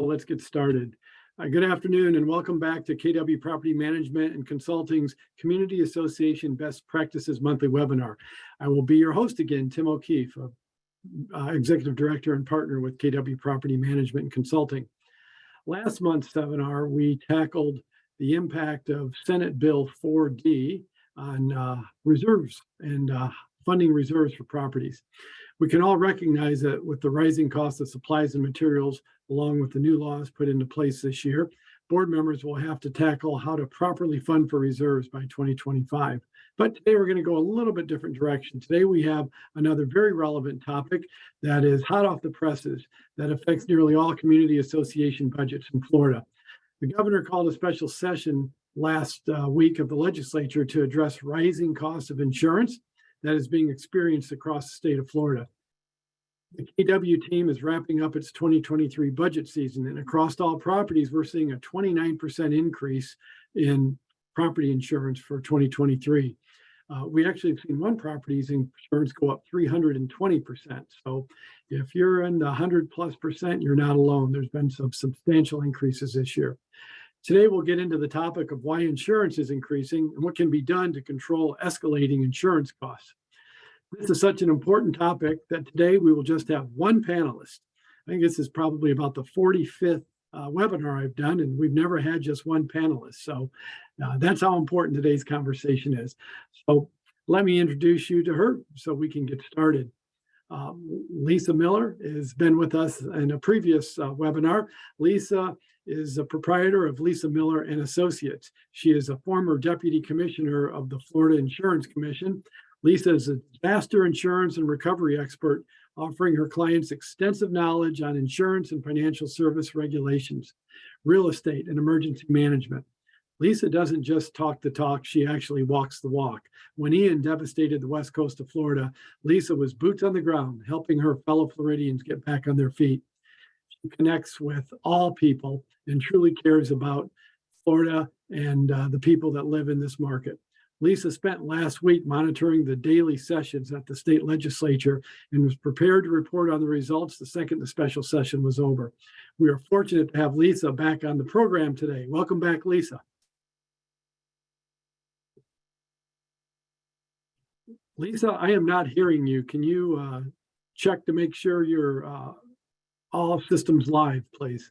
Let's get started. Good afternoon and welcome back to KW Property Management and Consulting's Community Association Best Practices Monthly Webinar. I will be your host again, Tim O'Keefe, Executive Director and Partner with KW Property Management and Consulting. Last month's seminar, we tackled the impact of Senate Bill 4D on reserves and funding reserves for properties. We can all recognize that with the rising cost of supplies and materials, along with the new laws put into place this year, board members will have to tackle how to properly fund for reserves by 2025. But today we're going to go a little bit different direction. Today we have another very relevant topic that is hot off the presses that affects nearly all community association budgets in Florida. The governor called a special session last week of the legislature to address rising costs of insurance that is being experienced across the state of Florida. The KW team is wrapping up its 2023 budget season, and across all properties, we're seeing a 29% increase in property insurance for 2023. We actually have seen one property's insurance go up 320%. So if you're in the 100+%, you're not alone. There's been some substantial increases this year. Today, we'll get into the topic of why insurance is increasing and what can be done to control escalating insurance costs. This is such an important topic that today we will just have one panelist. I think this is probably about the 45th webinar I've done, and we've never had just one panelist. So that's how important today's conversation is. So let me introduce you to her so we can get started. Lisa Miller has been with us in a previous webinar. Lisa is a proprietor of Lisa Miller and Associates. She is a former deputy commissioner of the Florida Insurance Commission. Lisa is a disaster insurance and recovery expert, offering her clients extensive knowledge on insurance and financial service regulations, real estate, and emergency management. Lisa doesn't just talk the talk, she actually walks the walk. When Ian devastated the west coast of Florida, Lisa was boots on the ground, helping her fellow Floridians get back on their feet. She connects with all people and truly cares about Florida and the people that live in this market. Lisa spent last week monitoring the daily sessions at the state legislature and was prepared to report on the results the second the special session was over. We are fortunate to have Lisa back on the program today. Welcome back, Lisa. Lisa, I am not hearing you. Can you check to make sure you're all systems live, please?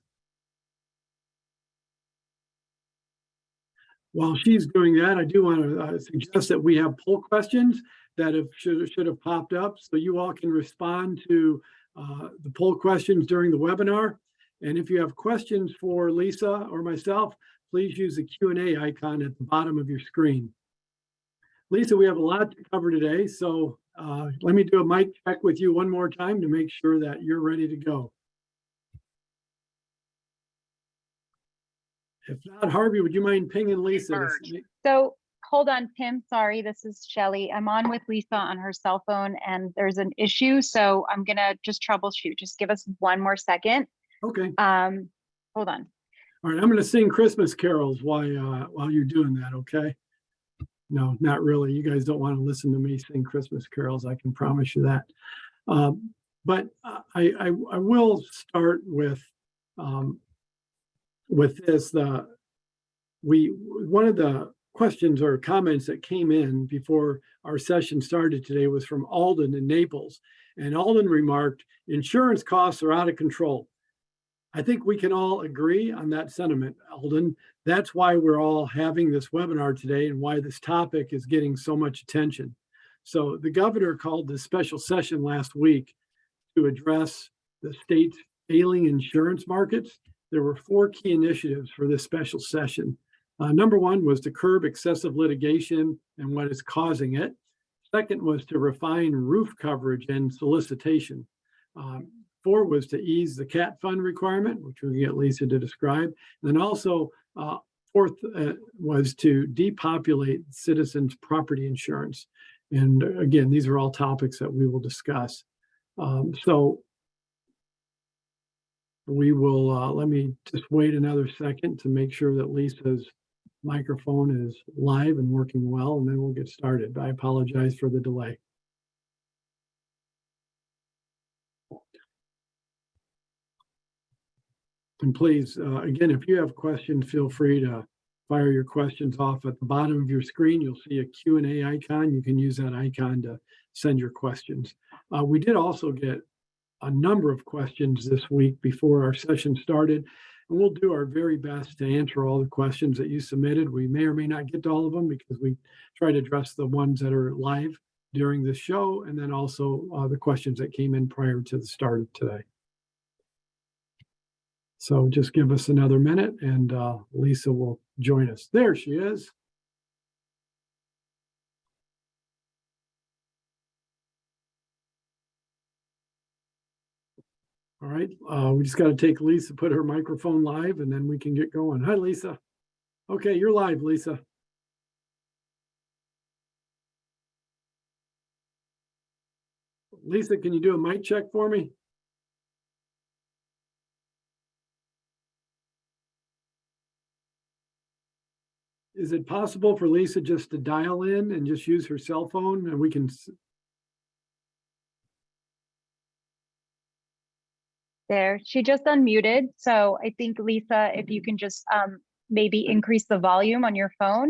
While she's doing that, I do want to suggest that we have poll questions that should have popped up, so you all can respond to the poll questions during the webinar. And if you have questions for Lisa or myself, please use the Q&A icon at the bottom of your screen. Lisa, we have a lot to cover today, so let me do a mic check with you one more time to make sure that you're ready to go. If not, Harvey, would you mind pinging Lisa? So hold on, Tim. Sorry, this is Shelly. I'm on with Lisa on her cell phone and there's an issue. So I'm going to just troubleshoot. Just give us one more second. Okay. Hold on. All right. I'm going to sing Christmas carols while you're doing that. Okay. No, not really. You guys don't want to listen to me sing Christmas carols. I can promise you that. But I will start with this. One of the questions or comments that came in before our session started today was from Alden in Naples. And Alden remarked, insurance costs are out of control. I think we can all agree on that sentiment, Alden. That's why we're all having this webinar today and why this topic is getting so much attention. So the governor called this special session last week to address the state's failing insurance markets. There were 4 key initiatives for this special session. Number one was to curb excessive litigation and what is causing it. Second was to refine roof coverage and solicitation. 4 was to ease the CAT fund requirement, which we'll get Lisa to describe. And then also, fourth was to depopulate citizens' property insurance. And again, these are all topics that we will discuss. So we will, let me just wait another second to make sure that Lisa's microphone is live and working well, and then we'll get started. I apologize for the delay. And please, again, if you have questions, feel free to fire your questions off. At the bottom of your screen, you'll see a Q&A icon. You can use that icon to send your questions. We did also get a number of questions this week before our session started, and we'll do our very best to answer all the questions that you submitted. We may or may not get to all of them because we try to address the ones that are live during the show, and then also the questions that came in prior to the start of today. So just give us another minute and Lisa will join us. There she is. All right, we just got to take Lisa, put her microphone live, and then we can get going. Hi, Lisa. Okay, you're live, Lisa. Lisa, can you do a mic check for me? Is it possible for Lisa just to dial in and just use her cell phone and we can? There, she just unmuted. So I think, Lisa, if you can just maybe increase the volume on your phone.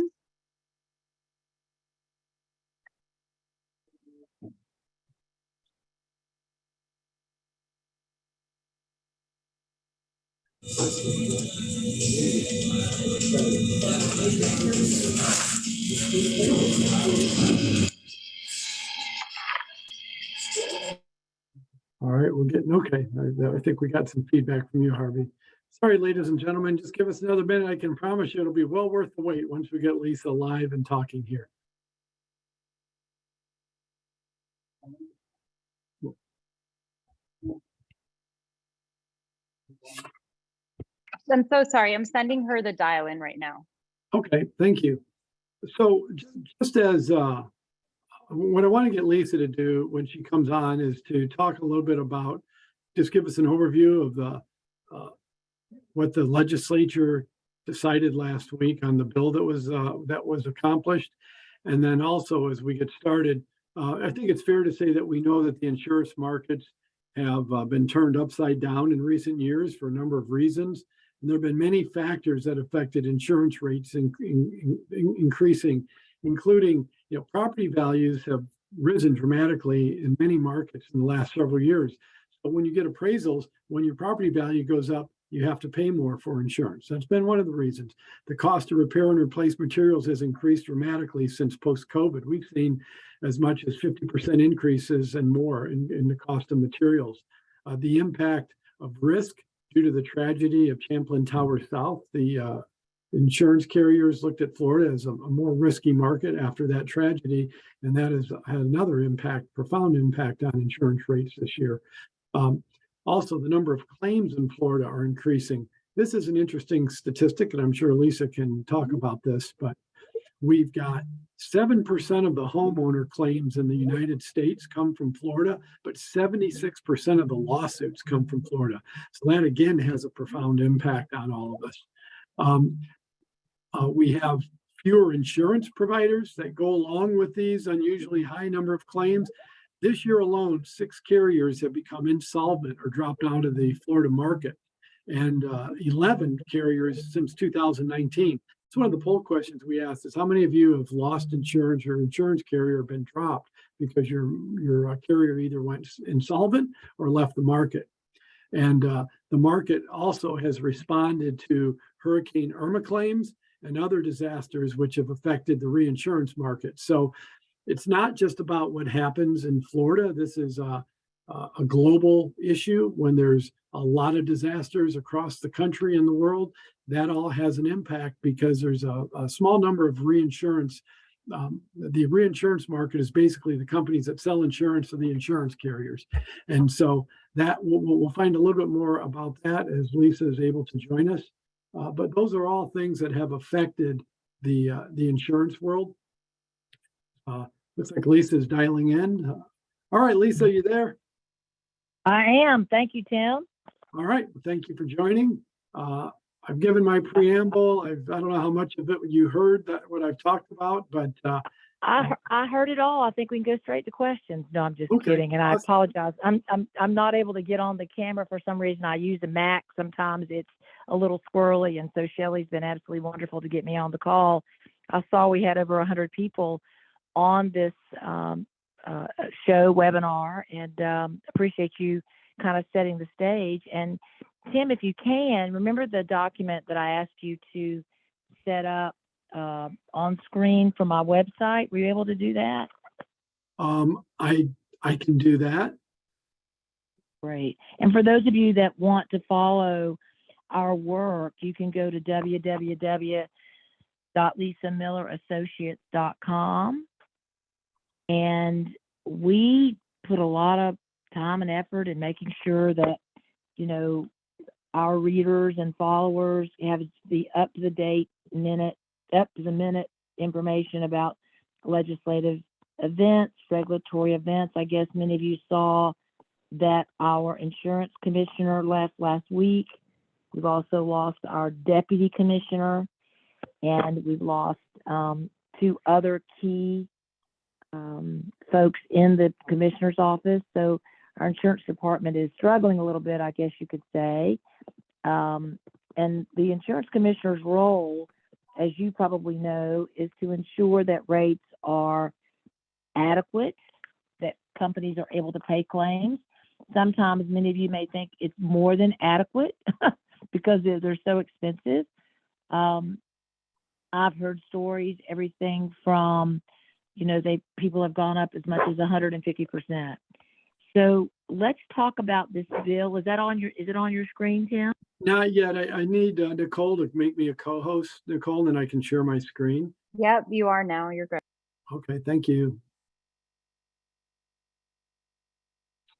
All right, we're getting okay. I think we got some feedback from you, Harvey. Sorry, ladies and gentlemen, just give us another minute. I can promise you it'll be well worth the wait once we get Lisa live and talking here. I'm so sorry. I'm sending her the dial in right now. Okay, thank you. So just as what I want to get Lisa to do when she comes on is to talk a little bit about, just give us an overview of the what the legislature decided last week on the bill that was accomplished. And then also, as we get started, I think it's fair to say that we know that the insurance markets have been turned upside down in recent years for a number of reasons. And there have been many factors that affected insurance rates increasing, including, property values have risen dramatically in many markets in the last several years. But when you get appraisals, when your property value goes up, you have to pay more for insurance. That's been one of the reasons. The cost to repair and replace materials has increased dramatically since post-COVID. We've seen as much as 50% increases and more in the cost of materials. The impact of risk due to the tragedy of Champlain Tower South, the insurance carriers looked at Florida as a more risky market after that tragedy, and that has had another profound impact on insurance rates this year. Also, the number of claims in Florida are increasing. This is an interesting statistic, and I'm sure Lisa can talk about this, but we've got 7% of the homeowner claims in the United States come from Florida, but 76% of the lawsuits come from Florida. So that again has a profound impact on all of us. We have fewer insurance providers that go along with these unusually high number of claims. This year alone, 6 carriers have become insolvent or dropped out of the Florida market, and 11 carriers since 2019. So one of the poll questions we asked is, how many of you have lost insurance or insurance carrier been dropped because your carrier either went insolvent or left the market? And the market also has responded to Hurricane Irma claims and other disasters which have affected the reinsurance market. So it's not just about what happens in Florida. This is a global issue. When there's a lot of disasters across the country and the world, that all has an impact because there's a small number of reinsurance. The reinsurance market is basically the companies that sell insurance to the insurance carriers. And so that we'll find a little bit more about that as Lisa is able to join us. But those are all things that have affected the insurance world. Looks like Lisa's dialing in. All right, Lisa, are you there? I am. Thank you, Tim. All right. Thank you for joining. I've given my preamble. I don't know how much of it you heard what I've talked about, but I heard it all. I think we can go straight to questions. No, I'm just Okay, kidding, and I awesome. apologize. I'm not able to get on the camera for some reason. I use a Mac. Sometimes it's a little squirrely. And so Shelley's been absolutely wonderful to get me on the call. I saw we had over 100 people on this show webinar, and appreciate you kind of setting the stage. And Tim, if you can, remember the document that I asked you to set up on screen from my website? Were you able to do that? I can do that. Great. And for those of you that want to follow our work, you can go to www.lisamillerassociates.com. And we put a lot of time and effort in making sure that, you know, our readers and followers have the up to the minute information about legislative events, regulatory events. I guess many of you saw that our insurance commissioner left last week. We've also lost our deputy commissioner, and we've lost 2 other key folks in the commissioner's office. So our insurance department is struggling a little bit, I guess you could say. And the insurance commissioner's role, as you probably know, is to ensure that rates are adequate, that companies are able to pay claims. Sometimes many of you may think it's more than adequate because they're so expensive. I've heard stories, everything from, you know, people have gone up as much as 150%. So let's talk about this bill. Is it on your screen, Tim? Not yet. I need Nicole to make me a co-host, Nicole, and then I can share my screen. Yep, you are now. You're good. Okay, thank you.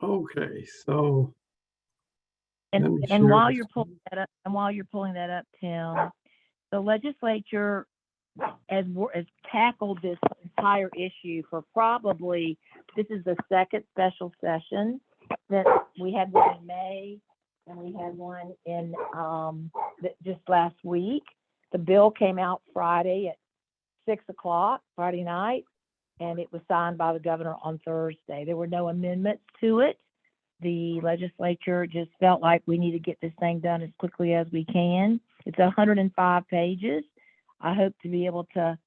Okay, so And while you're pulling that up, Tim, the legislature has tackled this entire issue for probably, this is the second special session. That we had one in May and we had one in just last week. The bill came out Friday at 6 o'clock, Friday night, and it was signed by the governor on Thursday. There were no amendments to it. The legislature just felt like we need to get this thing done as quickly as we can. It's 105 pages. I hope to be able to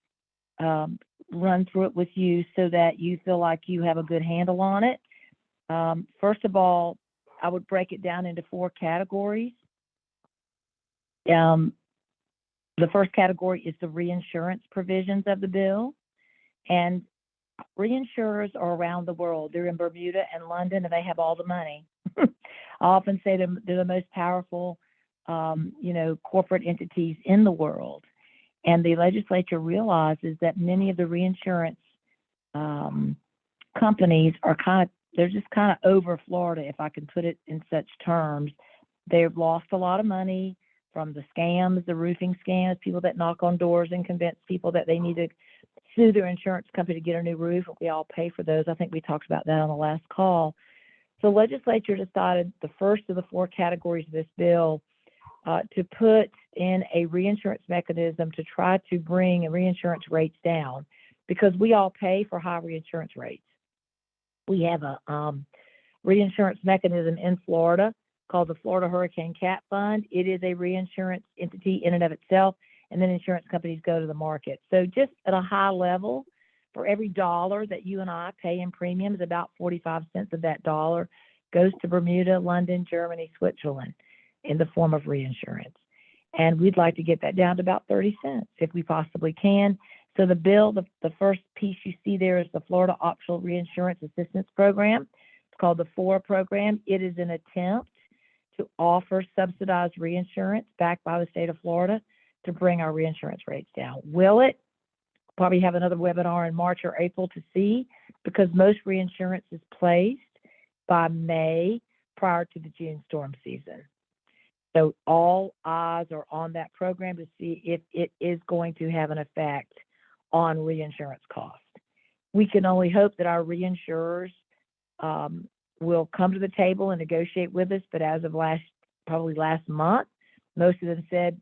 run through it with you so that you feel like you have a good handle on it. First of all, I would break it down into 4 categories. The first category is the reinsurance provisions of the bill. And reinsurers are around the world. They're in Bermuda and London, and they have all the money. I often say they're the most powerful, corporate entities in the world. And the legislature realizes that many of the reinsurance companies are they're just kind of over Florida, if I can put it in such terms. They've lost a lot of money from the scams, the roofing scams, people that knock on doors and convince people that they need to sue their insurance company to get a new roof. We all pay for those. I think we talked about that on the last call. So legislature decided the first of the 4 categories of this bill to put in a reinsurance mechanism to try to bring reinsurance rates down, because we all pay for high reinsurance rates. We have a reinsurance mechanism in Florida called the Florida Hurricane Cat Fund. It is a reinsurance entity in and of itself, and then insurance companies go to the market. So just at a high level, for every dollar that you and I pay in premiums, about 45 cents of that dollar goes to Bermuda, London, Germany, Switzerland in the form of reinsurance. And we'd like to get that down to about 30 cents if we possibly can. So the bill, the first piece you see there is the Florida Optional Reinsurance Assistance Program. It's called the FORA program. It is an attempt to offer subsidized reinsurance backed by the state of Florida to bring our reinsurance rates down. Will it? Probably have another webinar in March or April to see, because most reinsurance is placed by May prior to the June storm season. So all eyes are on that program to see if it is going to have an effect on reinsurance costs. We can only hope that our reinsurers will come to the table and negotiate with us, but as of probably last month, most of them said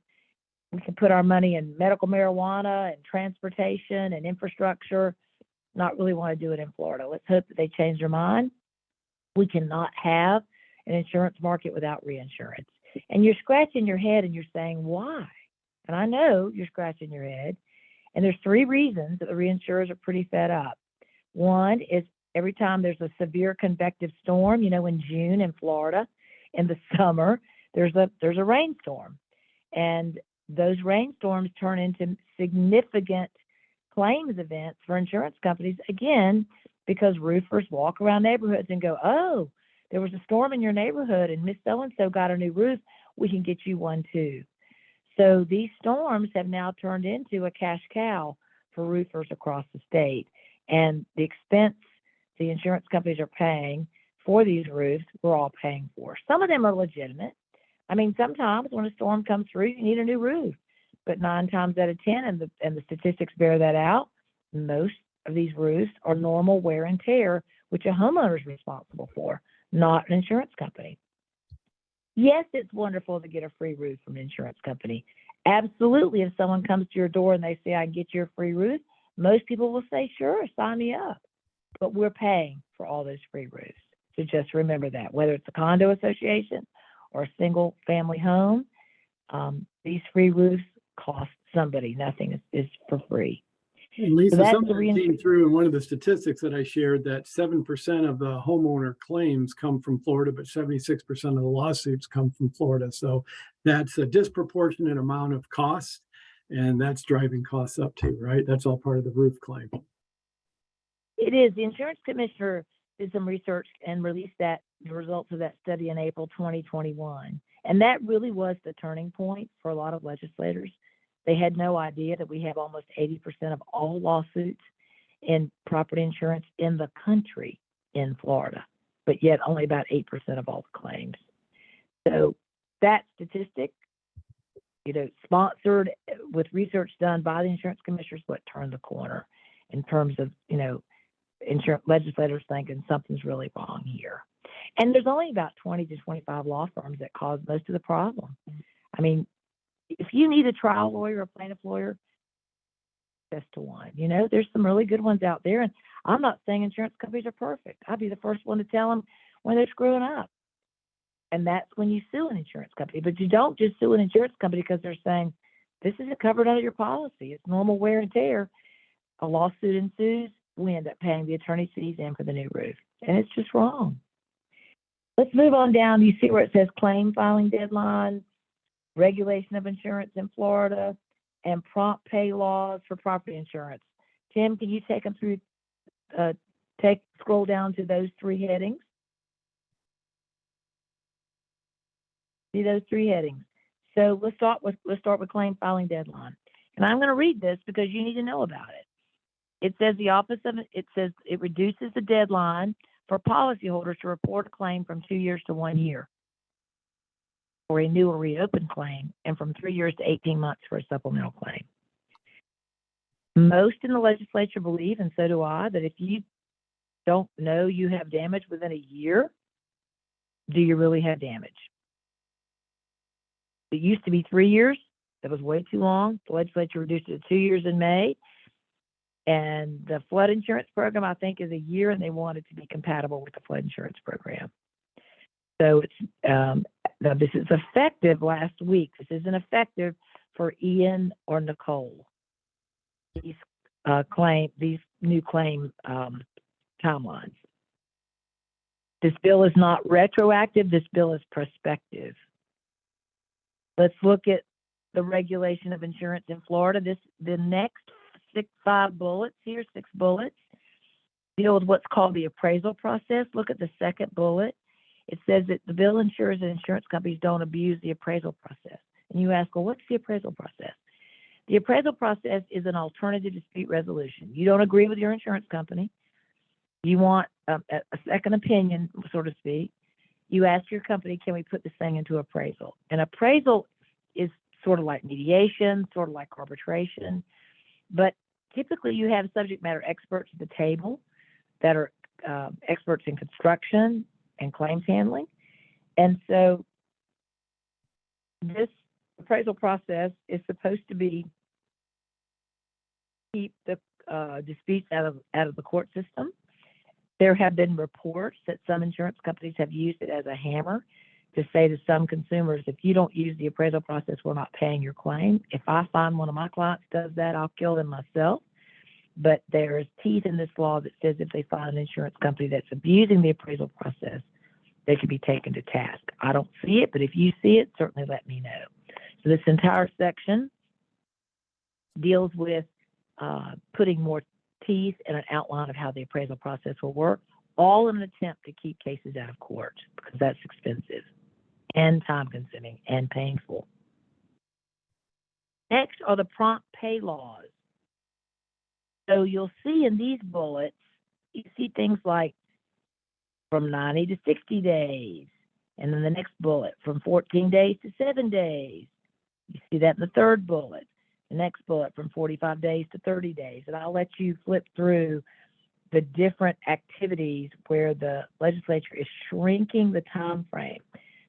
we can put our money in medical marijuana and transportation and infrastructure, not really want to do it in Florida. Let's hope that they change their mind. We cannot have an insurance market without reinsurance. And you're scratching your head and you're saying, why? And I know you're scratching your head. And there's 3 reasons that the reinsurers are pretty fed up. One is every time there's a severe convective storm, in June in Florida, in the summer, there's a rainstorm. And those rainstorms turn into significant claims events for insurance companies, again, because roofers walk around neighborhoods and go, oh, there was a storm in your neighborhood and Miss So-and-so got a new roof. We can get you one too. So these storms have now turned into a cash cow for roofers across the state. And the expense the insurance companies are paying for these roofs, we're all paying for. Some of them are legitimate. I mean, sometimes when a storm comes through, you need a new roof. But 9 times out of 10, and the statistics bear that out, most of these roofs are normal wear and tear, which a homeowner is responsible for, not an insurance company. Yes, it's wonderful to get a free roof from an insurance company. Absolutely, if someone comes to your door and they say, I can get you a free roof, most people will say, sure, sign me up. But we're paying for all those free roofs. So just remember that, whether it's a condo association or a single family home, these free roofs cost somebody. Nothing is for free. And Lisa, So that's something that came through in one of the statistics that I shared, that 7% of the homeowner claims come from Florida, but 76% of the lawsuits come from Florida. So that's a disproportionate amount of cost, and that's driving costs up too, right? That's all part of the roof claim. It is. The insurance commissioner did some research and released the results of that study in April 2021. And that really was the turning point for a lot of legislators. They had no idea that we have almost 80% of all lawsuits in property insurance in the country in Florida, but yet only about 8% of all the claims. So that statistic, sponsored with research done by the insurance commissioners, what turned the corner in terms of, insurance legislators thinking something's really wrong here. And there's only about 20 to 25 law firms that cause most of the problem. I mean, if you need a trial lawyer, a plaintiff lawyer, just to one. There's some really good ones out there. And I'm not saying insurance companies are perfect. I'd be the first one to tell them when they're screwing up. And that's when you sue an insurance company. But you don't just sue an insurance company because they're saying, this isn't covered under your policy. It's normal wear and tear. A lawsuit ensues. We end up paying the attorney's fees and for the new roof. And it's just wrong. Let's move on down. You see where it says claim filing deadline, regulation of insurance in Florida, and prompt pay laws for property insurance. Tim, can you take them through, scroll down to those 3 headings? See those 3 headings. So let's start with claim filing deadline. And I'm going to read this because you need to know about it. It says it reduces the deadline for policyholders to report a claim from 2 years to 1 year for a new or reopened claim, and from 3 years to 18 months for a supplemental claim. Most in the legislature believe, and so do I, that if you don't know you have damage within a year, do you really have damage? It used to be 3 years. That was way too long. The legislature reduced it to 2 years in May. And the flood insurance program, I think, is a year, and they want it to be compatible with the flood insurance program. So it's now this is effective last week. This isn't effective for Ian or Nicole. These new claim timelines. This bill is not retroactive. This bill is prospective. Let's look at the regulation of insurance in Florida. The next 6 bullets here, 6 bullets, deal with what's called the appraisal process. Look at the second bullet. It says that the bill ensures that insurance companies don't abuse the appraisal process. And you ask, well, what's the appraisal process? The appraisal process is an alternative dispute resolution. You don't agree with your insurance company. You want a second opinion, so to speak. You ask your company, can we put this thing into appraisal? And appraisal is sort of like mediation, sort of like arbitration. But typically you have subject matter experts at the table that are experts in construction and claims handling. And so this appraisal process is supposed to keep the disputes out of the court system. There have been reports that some insurance companies have used it as a hammer to say to some consumers, if you don't use the appraisal process, we're not paying your claim. If I find one of my clients does that, I'll kill them myself. But there is teeth in this law that says if they find an insurance company that's abusing the appraisal process, they can be taken to task. I don't see it, but if you see it, certainly let me know. So this entire section deals with putting more teeth and an outline of how the appraisal process will work, all in an attempt to keep cases out of court, because that's expensive and time consuming and painful. Next are the prompt pay laws. So you'll see in these bullets, you see things like from 90 to 60 days. And then the next bullet, from 14 days to 7 days. You see that in the third bullet. The next bullet, from 45 days to 30 days. And I'll let you flip through the different activities where the legislature is shrinking the time frame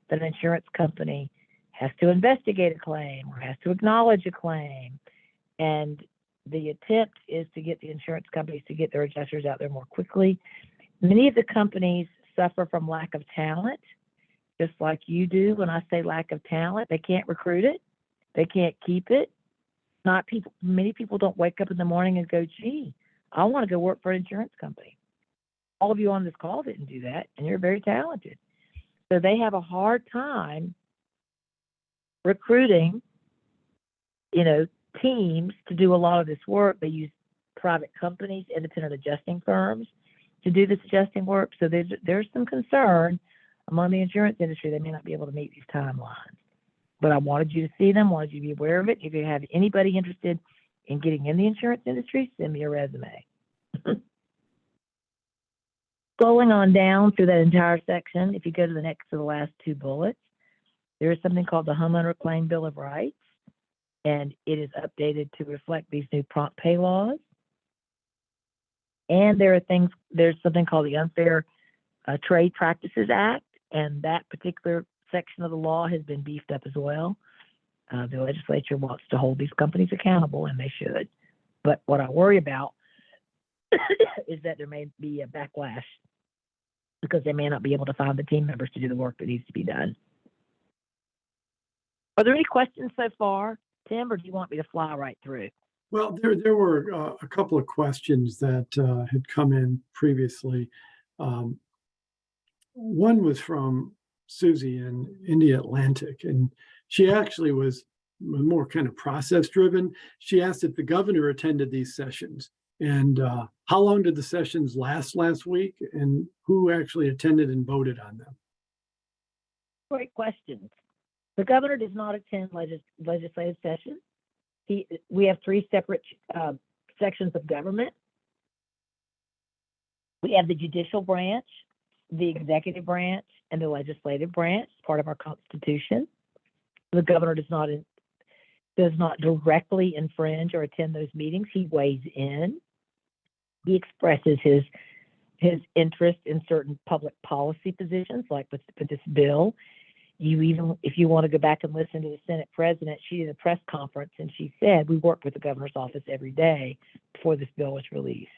that an insurance company has to investigate a claim or has to acknowledge a claim. And the attempt is to get the insurance companies to get their adjusters out there more quickly. Many of the companies suffer from lack of talent, just like you do. When I say lack of talent, they can't recruit it. They can't keep it. Many people don't wake up in the morning and go, gee, I want to go work for an insurance company. All of you on this call didn't do that, and you're very talented. So they have a hard time recruiting, teams to do a lot of this work. They use private companies, independent adjusting firms to do this adjusting work. So there's some concern among the insurance industry they may not be able to meet these timelines. But I wanted you to see them, wanted you to be aware of it. If you have anybody interested in getting in the insurance industry, send me a resume. Scrolling on down through that entire section, if you go to the next to the last two bullets, there is something called the Homeowner Claim Bill of Rights, and it is updated to reflect these new prompt pay laws. And there's something called the Unfair Trade Practices Act, and that particular section of the law has been beefed up as well. The legislature wants to hold these companies accountable, and they should. But what I worry about is that there may be a backlash because they may not be able to find the team members to do the work that needs to be done. Are there any questions so far, Tim, or do you want me to fly right through? Well, there were a couple of questions that had come in previously. One was from Susie in India Atlantic, and she actually was more kind of process driven. She asked if the governor attended these sessions, and how long did the sessions last week, and who actually attended and voted on them? Great questions. The governor does not attend legislative sessions. We have three separate sections of government. We have the judicial branch, the executive branch, and the legislative branch, part of our Constitution. The governor does not directly infringe or attend those meetings. He weighs in. He expresses his interest in certain public policy positions, like with this bill. If you want to go back and listen to the Senate president, she did a press conference and she said, we worked with the governor's office every day before this bill was released.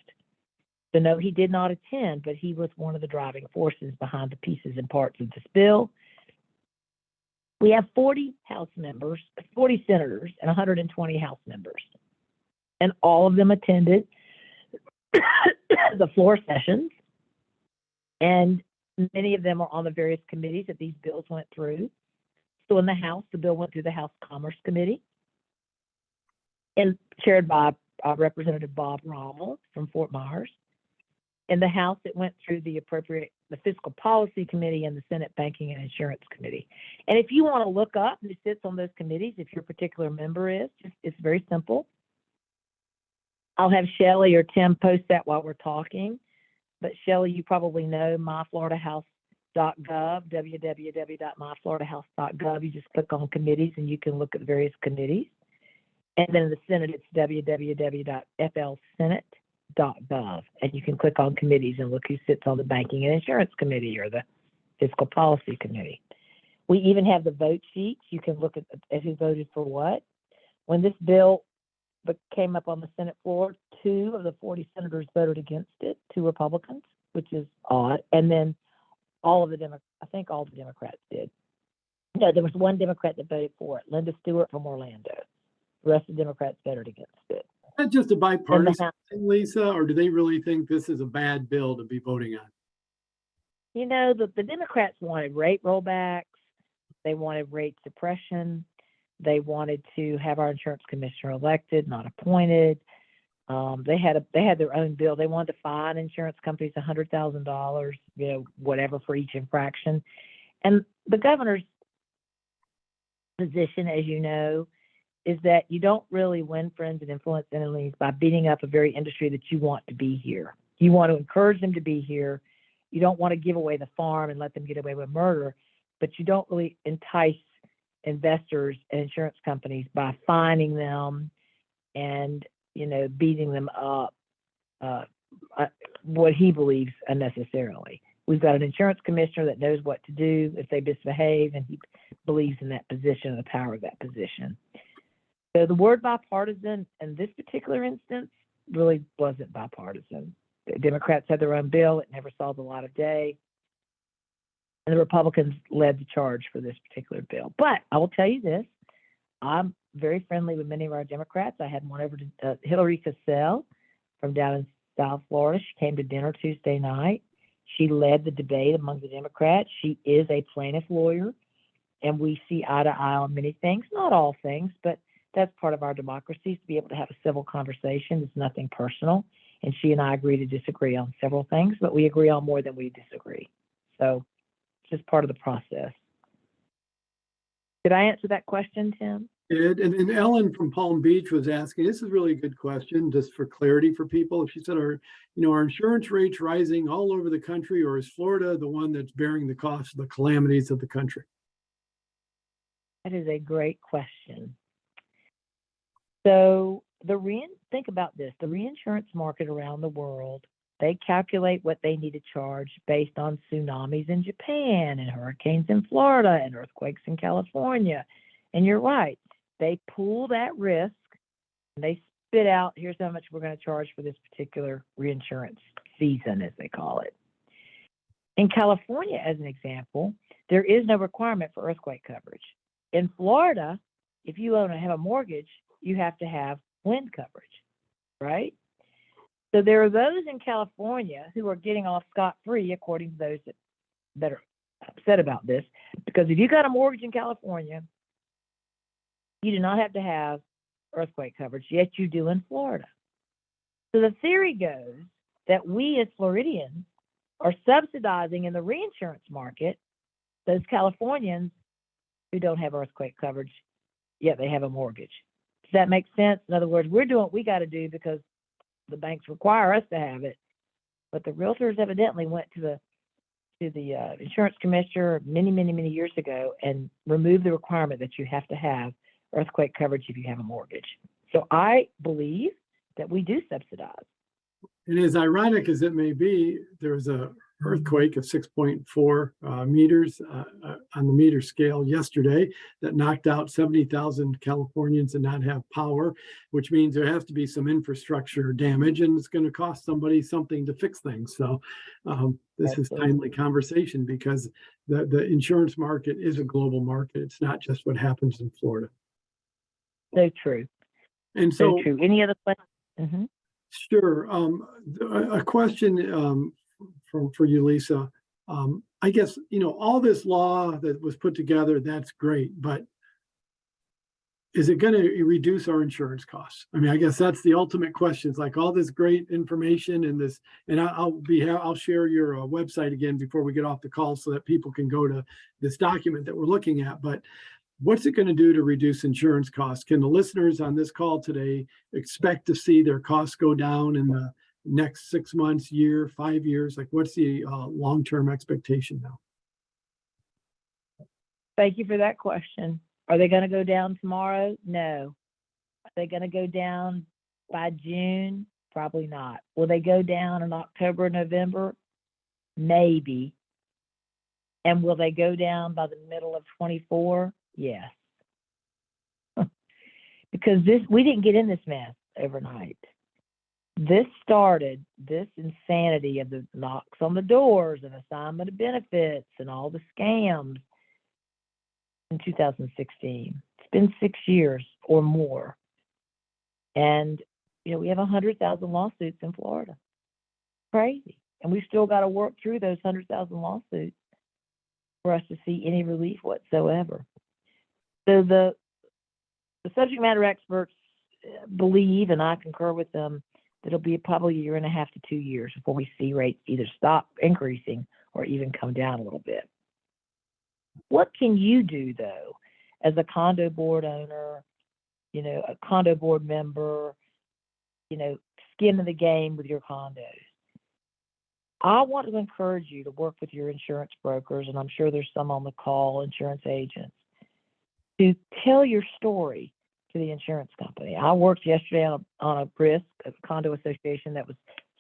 So no, he did not attend, but he was one of the driving forces behind the pieces and parts of this bill. We have 40 House members, 40 senators, and 120 House members. And all of them attended the floor sessions. And many of them are on the various committees that these bills went through. So in the House, the bill went through the House Commerce Committee, and chaired by Representative Bob Rommel from Fort Myers. In the House, it went through the Fiscal Policy Committee and the Senate Banking and Insurance Committee. And if you want to look up who sits on those committees, if your particular member is, it's very simple. I'll have Shelley or Tim post that while we're talking. But Shelley, you probably know myfloridahouse.gov, www.myfloridahouse.gov. You just click on committees and you can look at the various committees. And then in the Senate, it's www.flsenate.gov. And you can click on committees and look who sits on the Banking and Insurance Committee or the Fiscal Policy Committee. We even have the vote sheets. You can look at who voted for what. When this bill came up on the Senate floor, 2 of the 40 senators voted against it, 2 Republicans, which is odd. And then all the Democrats did. No, there was one Democrat that voted for it, Linda Stewart from Orlando. The rest of the Democrats voted against it. Is that just a In the bipartisan House, thing, Lisa, or do they really think this is a bad bill to be voting on? you know, the Democrats wanted rate rollbacks. They wanted rate suppression. They wanted to have our insurance commissioner elected, not appointed. They had their own bill. They wanted to fine insurance companies $100,000, you know, whatever for each infraction. And the governor's position, as you know, is that you don't really win friends and influence enemies by beating up a very industry that you want to be here. You want to encourage them to be here. You don't want to give away the farm and let them get away with murder, but you don't really entice investors and insurance companies by fining them and, you know, beating them up, what he believes unnecessarily. We've got an insurance commissioner that knows what to do if they misbehave, and he believes in that position and the power of that position. So the word bipartisan in this particular instance really wasn't bipartisan. The Democrats had their own bill. It never saw the light of day. And the Republicans led the charge for this particular bill. But I will tell you this, I'm very friendly with many of our Democrats. I had one over to Hillary Cassell from down in South Florida. She came to dinner Tuesday night. She led the debate among the Democrats. She is a plaintiff lawyer, and we see eye to eye on many things, not all things, but that's part of our democracy, to be able to have a civil conversation. It's nothing personal. And she and I agree to disagree on several things, but we agree on more than we disagree. So it's just part of the process. Did I answer that question, Tim? And Ellen from Palm Beach was asking, this is really a good question, just for clarity for people. She said, are insurance rates rising all over the country, or is Florida the one that's bearing the cost of the calamities of the country? That is a great question. So think about this, the reinsurance market around the world, they calculate what they need to charge based on tsunamis in Japan and hurricanes in Florida and earthquakes in California. And you're right, they pool that risk and they spit out, here's how much we're going to charge for this particular reinsurance season, as they call it. In California, as an example, there is no requirement for earthquake coverage. In Florida, if you have a mortgage, you have to have wind coverage, right? So there are those in California who are getting off scot-free, according to those that are upset about this, because if you got a mortgage in California, you do not have to have earthquake coverage, yet you do in Florida. So the theory goes that we as Floridians are subsidizing in the reinsurance market those Californians who don't have earthquake coverage, yet they have a mortgage. Does that make sense? In other words, we're doing what we got to do because the banks require us to have it. But the realtors evidently went to the insurance commissioner many years ago and removed the requirement that you have to have earthquake coverage if you have a mortgage. So I believe that we do subsidize. And as ironic as it may be, there was a earthquake of 6.4 meters on the meter scale yesterday that knocked out 70,000 Californians and not have power, which means there has to be some infrastructure damage, and it's going to cost somebody something to fix things. So this is timely conversation because the insurance market is a global market. It's not just what happens in Florida. So true. And so true. Any other questions? Mm-hmm. Sure. A question for you, Lisa. I guess, all this law that was put together, that's great, but is it going to reduce our insurance costs? I mean, I guess that's the ultimate question. It's like all this great information and this, and I'll share your website again before we get off the call so that people can go to this document that we're looking at. But what's it going to do to reduce insurance costs? Can the listeners on this call today expect to see their costs go down in the next 6 months, year, 5 years? Like, what's the long-term expectation now? Thank you for that question. Are they going to go down tomorrow? No. Are they going to go down by June? Probably not. Will they go down in October, November? Maybe. And will they go down by the middle of 24? Yes. Because we didn't get in this mess overnight. This insanity of the knocks on the doors and assignment of benefits and all the scams in 2016. It's been 6 years or more. And, we have 100,000 lawsuits in Florida. Crazy. And we've still got to work through those 100,000 lawsuits for us to see any relief whatsoever. So the subject matter experts believe, and I concur with them, that it'll be probably 1.5 to 2 years before we see rates either stop increasing or even come down a little bit. What can you do, though, as a condo board owner, a condo board member, skin in the game with your condos? I want to encourage you to work with your insurance brokers, and I'm sure there's some on the call, insurance agents, to tell your story to the insurance company. I worked yesterday on a risk, a condo association that was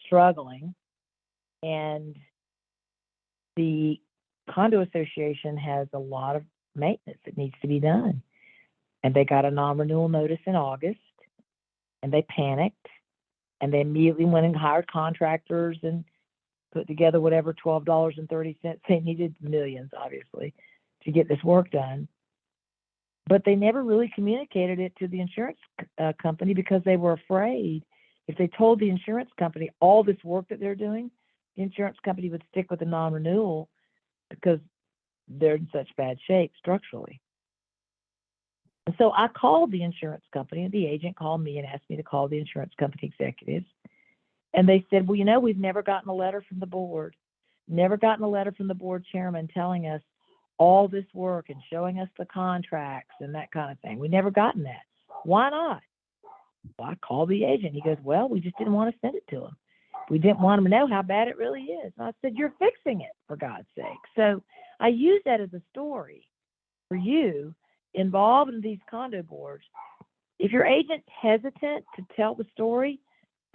struggling, and the condo association has a lot of maintenance that needs to be done. And they got a non-renewal notice in August, and they panicked, and they immediately went and hired contractors and put together whatever $12.30 they needed, millions, obviously, to get this work done. But they never really communicated it to the insurance company because they were afraid if they told the insurance company all this work that they're doing, the insurance company would stick with the non-renewal because they're in such bad shape structurally. And so I called the insurance company, and the agent called me and asked me to call the insurance company executives. And they said, well, we've never gotten a letter from the board, never gotten a letter from the board chairman telling us all this work and showing us the contracts and that kind of thing. We never gotten that. Why not? Well, I called the agent. He goes, well, we just didn't want to send it to him. We didn't want him to know how bad it really is. And I said, you're fixing it, for God's sake. So I use that as a story for you involved in these condo boards. If your agent's hesitant to tell the story,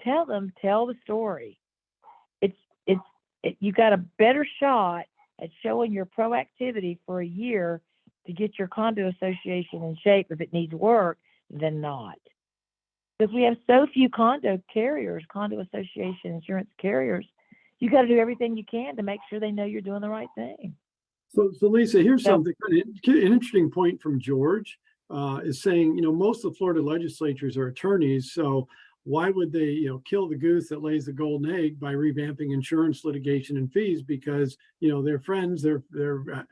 tell them, tell the story. You got a better shot at showing your proactivity for a year to get your condo association in shape if it needs work than not. Because we have so few condo carriers, condo association insurance carriers, you got to do everything you can to make sure they know you're doing the right thing. So Lisa, here's something, an interesting point from George is saying, most of the Florida legislatures are attorneys. So why would they, kill the goose that lays the golden egg by revamping insurance litigation and fees? Because, their friends, their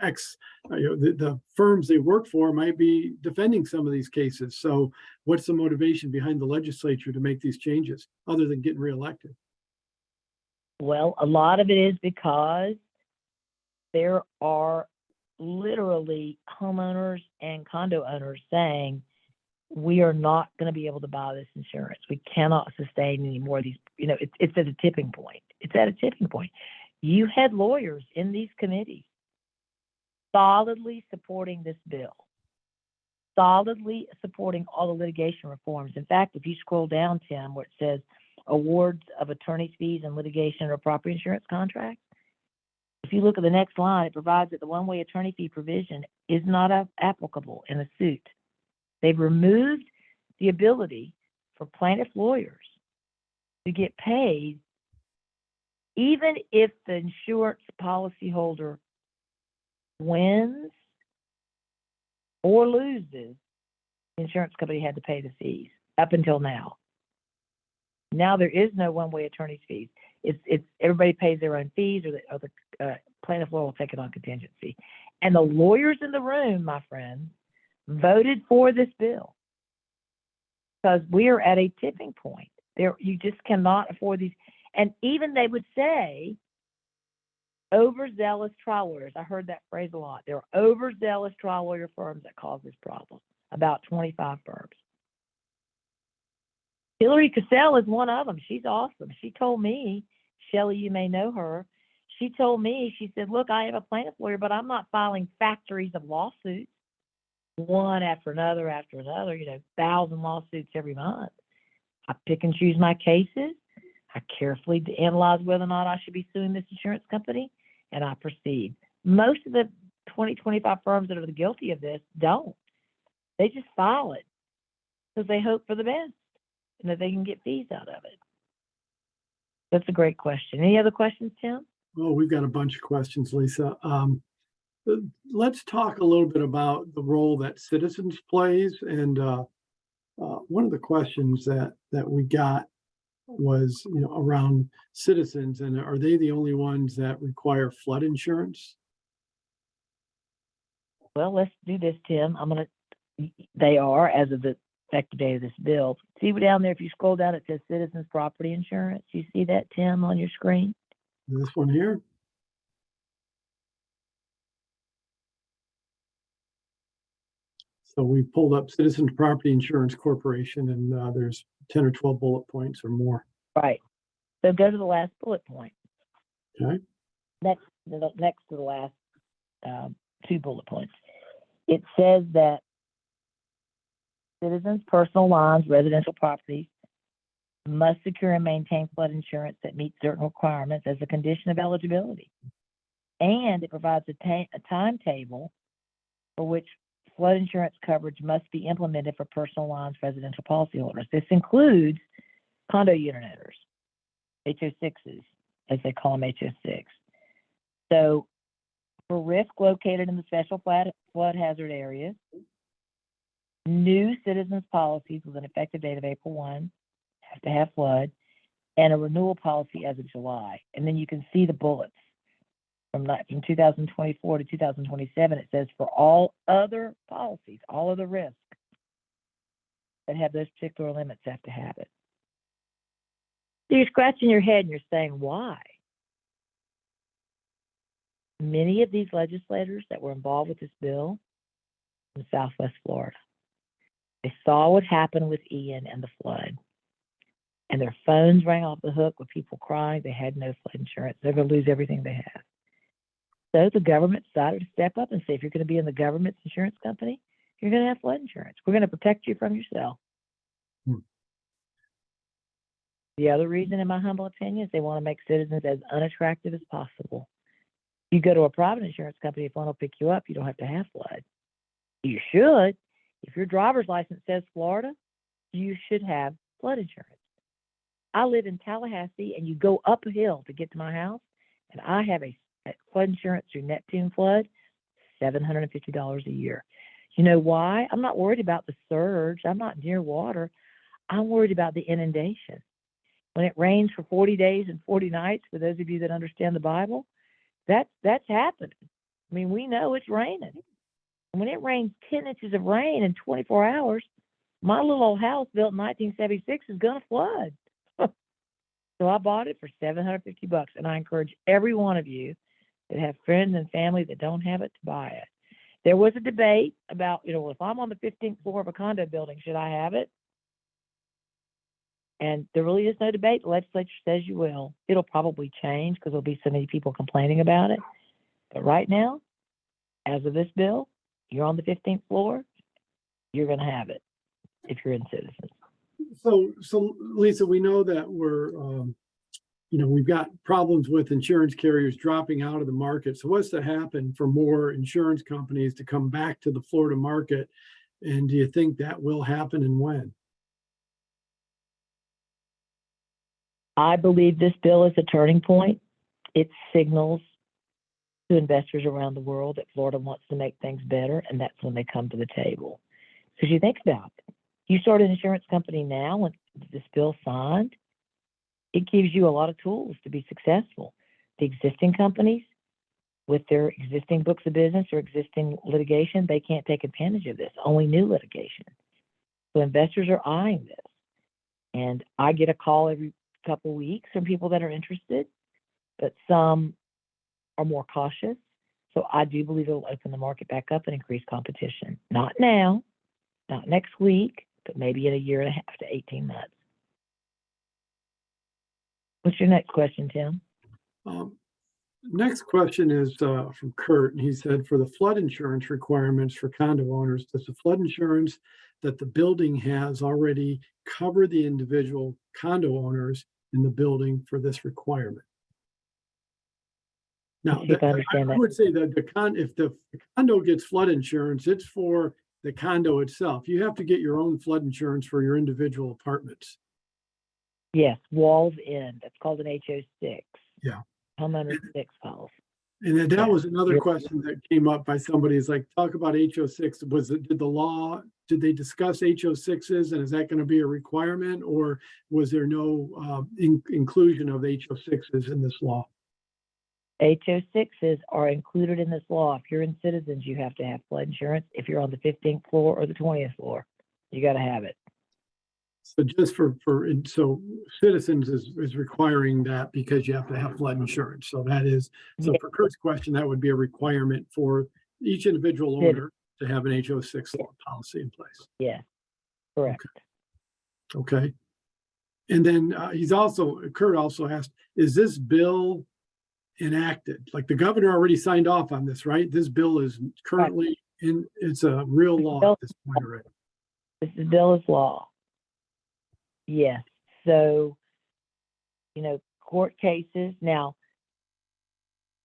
ex, the firms they work for might be defending some of these cases. So what's the motivation behind the legislature to make these changes other than getting reelected? Well, a lot of it is because there are literally homeowners and condo owners saying, we are not going to be able to buy this insurance. We cannot sustain any more of these. It's at a tipping point. It's at a tipping point. You had lawyers in these committees solidly supporting this bill, solidly supporting all the litigation reforms. In fact, if you scroll down, Tim, where it says awards of attorney's fees and litigation or property insurance contracts, if you look at the next line, it provides that the one-way attorney fee provision is not applicable in a suit. They've removed the ability for plaintiff lawyers to get paid even if the insurance policyholder wins or loses. The insurance company had to pay the fees up until now. Now there is no one-way attorney's fees. It's everybody pays their own fees, or the plaintiff lawyer will take it on contingency. And the lawyers in the room, my friends, voted for this bill because we are at a tipping point. You just cannot afford these. And even they would say overzealous trial lawyers. I heard that phrase a lot. There are overzealous trial lawyer firms that cause this problem, about 25 firms. Hillary Cassell is one of them. She's awesome. She told me, Shelley, you may know her. She told me, she said, look, I am a plaintiff lawyer, but I'm not filing factories of lawsuits, one after another, 1,000 lawsuits every month. I pick and choose my cases. I carefully analyze whether or not I should be suing this insurance company, and I proceed. Most of the 25 firms that are guilty of this don't. They just file it because they hope for the best and that they can get fees out of it. That's a great question. Any other questions, Tim? Oh, we've got a bunch of questions, Lisa. let's talk a little bit about the role that citizens plays. And one of the questions that we got was, around citizens, and are they the only ones that require flood insurance? Well, let's do this, Tim. They are, as of the effective date of this bill. See down there, if you scroll down, it says citizens property insurance. You see that, Tim, on your screen? This one here? So we pulled up Citizens Property Insurance Corporation, and there's 10 or 12 bullet points or more. Right. So go to the last bullet point. Okay. Next to the last 2 bullet points. It says that citizens' personal lines, residential properties must secure and maintain flood insurance that meets certain requirements as a condition of eligibility. And it provides a timetable for which flood insurance coverage must be implemented for personal lines residential policyholders. This includes condo unit owners, HO6s, as they call them, HO6. So for risk located in the special flood hazard areas, new citizens policies with an effective date of April 1 have to have flood, and a renewal policy as of July. And then you can see the bullets from 2024 to 2027. It says for all other policies, all other risks that have those particular limits have to have it. So you're scratching your head and you're saying, why? Many of these legislators that were involved with this bill in Southwest Florida, they saw what happened with Ian and the flood, and their phones rang off the hook with people crying they had no flood insurance. They're going to lose everything they have. So the government decided to step up and say, if you're going to be in the government's insurance company, you're going to have flood insurance. We're going to protect you from yourself. The other reason, in my humble opinion, is they want to make citizens as unattractive as possible. You go to a private insurance company, if one will pick you up, you don't have to have flood. You should. If your driver's license says Florida, you should have flood insurance. I live in Tallahassee, and you go up a hill to get to my house, and I have a flood insurance through Neptune Flood, $750 a year. You know why? I'm not worried about the surge. I'm not near water. I'm worried about the inundation. When it rains for 40 days and 40 nights, for those of you that understand the Bible, that's happening. I mean, we know it's raining. And when it rains 10 inches of rain in 24 hours, my little old house built in 1976 is going to flood. So I bought it for $750, and I encourage every one of you that have friends and family that don't have it to buy it. There was a debate about, if I'm on the 15th floor of a condo building, should I have it? And there really is no debate. The legislature says you will. It'll probably change because there'll be so many people complaining about it. But right now, as of this bill, you're on the 15th floor, you're going to have it if you're in Citizens. So Lisa, we know that we've got problems with insurance carriers dropping out of the market. So what's to happen for more insurance companies to come back to the Florida market? And do you think that will happen, and when? I believe this bill is a turning point. It signals to investors around the world that Florida wants to make things better, and that's when they come to the table. Because you think about it. You start an insurance company now, when this bill signed, it gives you a lot of tools to be successful. The existing companies, with their existing books of business or existing litigation, they can't take advantage of this, only new litigation. So investors are eyeing this. And I get a call every couple of weeks from people that are interested, but some are more cautious. So I do believe it will open the market back up and increase competition. Not now, not next week, but maybe in a year and a half to 18 months. What's your next question, Tim? Next question is from Kurt, and he said, for the flood insurance requirements for condo owners, does the flood insurance that the building has already cover the individual condo owners in the building for this requirement? Now, I would say that if the condo gets flood insurance, it's for the condo itself. You have to get your own flood insurance for your individual apartments. Yes, walls in. That's called an HO6. Yeah. Homeowners 6 policy. And then that Yeah. was another You're- question that came up by somebody is like, talk about HO6. Did they discuss HO6s and is that going to be a requirement or was there no inclusion of HO6s in this law? HO6s are included in this law. If you're in Citizens, you have to have flood insurance. If you're on the 15th floor or the 20th floor, you got to have it. So just so Citizens is requiring that because you have to have flood insurance. So Yeah. for Kurt's question, that would be a requirement for each individual owner to have an HO6 policy in place. Yeah, correct. Okay. And then Kurt also asked, is this bill enacted? Like the governor already signed off on this, right? This bill is currently it's a real law at this point already. This bill is law. Yes. So, court cases. Now,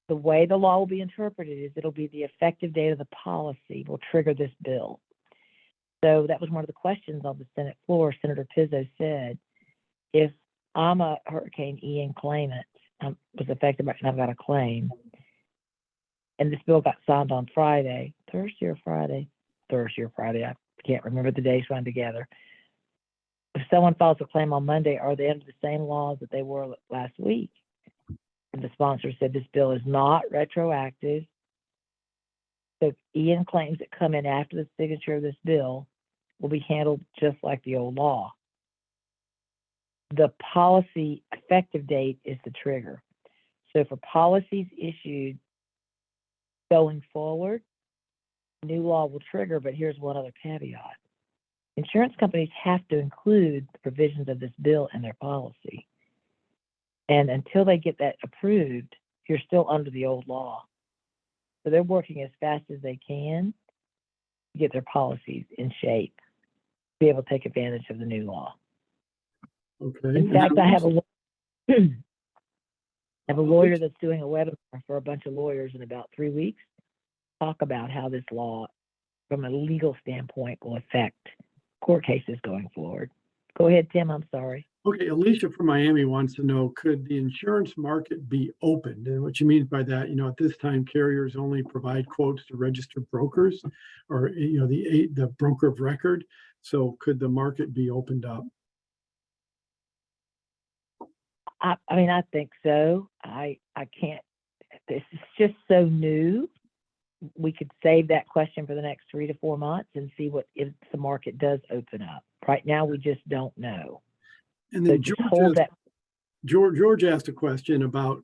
the way the law will be interpreted is it'll be the effective date of the policy will trigger this bill. So that was one of the questions on the Senate floor. Senator Pizzo said, if I'm a Hurricane Ian claimant, was affected by, and I've got a claim, and this bill got signed on Thursday or Friday, I can't remember the days run together. If someone files a claim on Monday, are they under the same laws that they were last week? And the sponsor said this bill is not retroactive. So Ian claims that come in after the signature of this bill will be handled just like the old law. The policy effective date is the trigger. So for policies issued going forward, new law will trigger, but here's one other caveat. Insurance companies have to include the provisions of this bill in their policy. And until they get that approved, you're still under the old law. So they're working as fast as they can to get their policies in shape, be able to take advantage of the new law. Okay. In fact, I have a lawyer that's doing a webinar for a bunch of lawyers in about 3 weeks, talk about how this law, from a legal standpoint, will affect court cases going forward. Go ahead, Tim, I'm sorry. Okay, Alicia from Miami wants to know, could the insurance market be opened? And what you mean by that, at this time, carriers only provide quotes to registered brokers or, the broker of record. So could the market be opened up? I think so. I can't, this is just so new. We could save that question for the next 3 to 4 months and see what if the market does open up. Right now, we just don't know. And then So George asked a question about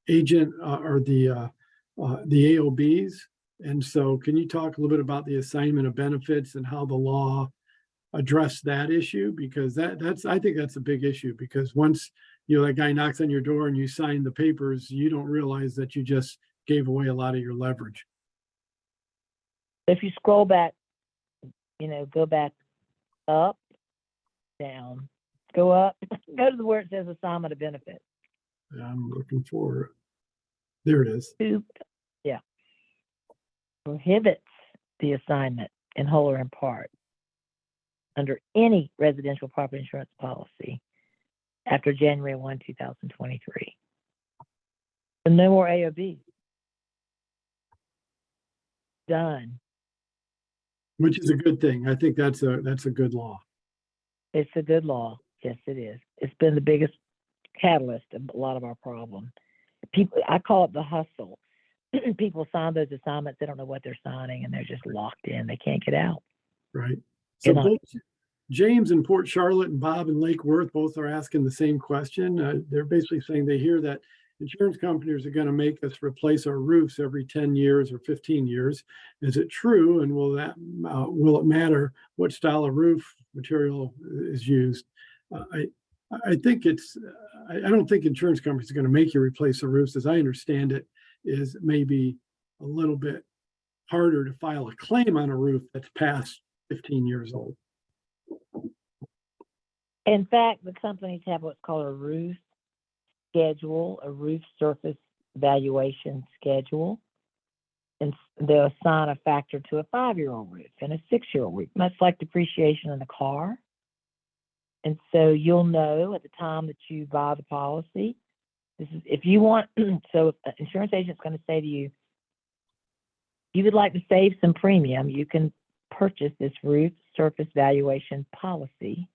agent or the AOBs. And so can you talk a little bit about the assignment of benefits and how the law addressed that issue? Because I think that's a big issue, because once that guy knocks on your door and you sign the papers, you don't realize that you just gave away a lot of your leverage. if you scroll back, go back up, down, go up, go to where it says assignment of benefits. I'm looking for, there it is. Yeah. Prohibits the assignment in whole or in part under any residential property insurance policy after January 1, 2023. So no more AOB. Done. Which is a good thing. I think that's a good law. It's a good law. Yes, it is. It's been the biggest catalyst of a lot of our problem. I call it the hustle. People sign those assignments, they don't know what they're signing, and they're just locked in. They can't get out. Right. So both James in Port Charlotte and Bob in Lake Worth both are asking the same question. They're basically saying they hear that insurance companies are going to make us replace our roofs every 10 years or 15 years. Is it true? And will it matter what style of roof material is used? I think I don't think insurance companies are going to make you replace the roofs. As I understand it, is maybe a little bit harder to file a claim on a roof that's past 15 years old. In fact, the companies have what's called a roof schedule, a roof surface valuation schedule, and they'll assign a factor to a 5-year-old roof and a 6-year-old roof, much like depreciation in a car. And so you'll know at the time that you buy the policy This is if you want. So if an insurance agent's going to say to you, you would like to save some premium, you can purchase this roof surface valuation policy.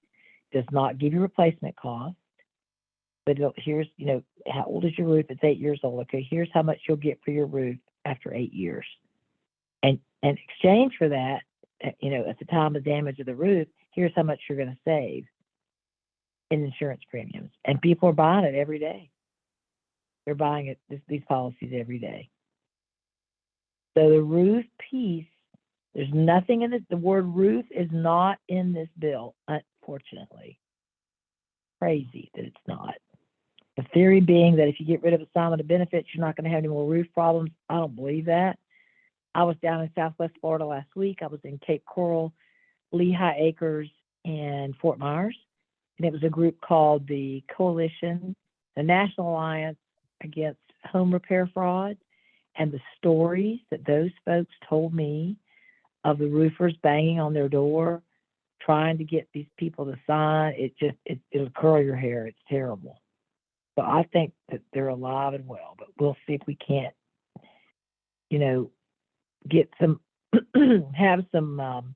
Does not give you replacement cost, but here's, how old is your roof? It's 8 years old. Okay, here's how much you'll get for your roof after 8 years. And in exchange for that, at the time of damage of the roof, here's how much you're going to save in insurance premiums. And people are buying it every day. They're buying these policies every day. So the roof piece, there's nothing in this. The word roof is not in this bill, unfortunately. Crazy that it's not. The theory being that if you get rid of assignment of benefits, you're not going to have any more roof problems. I don't believe that. I was down in Southwest Florida last week. I was in Cape Coral, Lehigh Acres, and Fort Myers. And it was a group called the Coalition, the National Alliance Against Home Repair Fraud. And the stories that those folks told me of the roofers banging on their door, trying to get these people to sign, it'll curl your hair. It's terrible. So I think that they're alive and well, but we'll see if we can't, get some, have some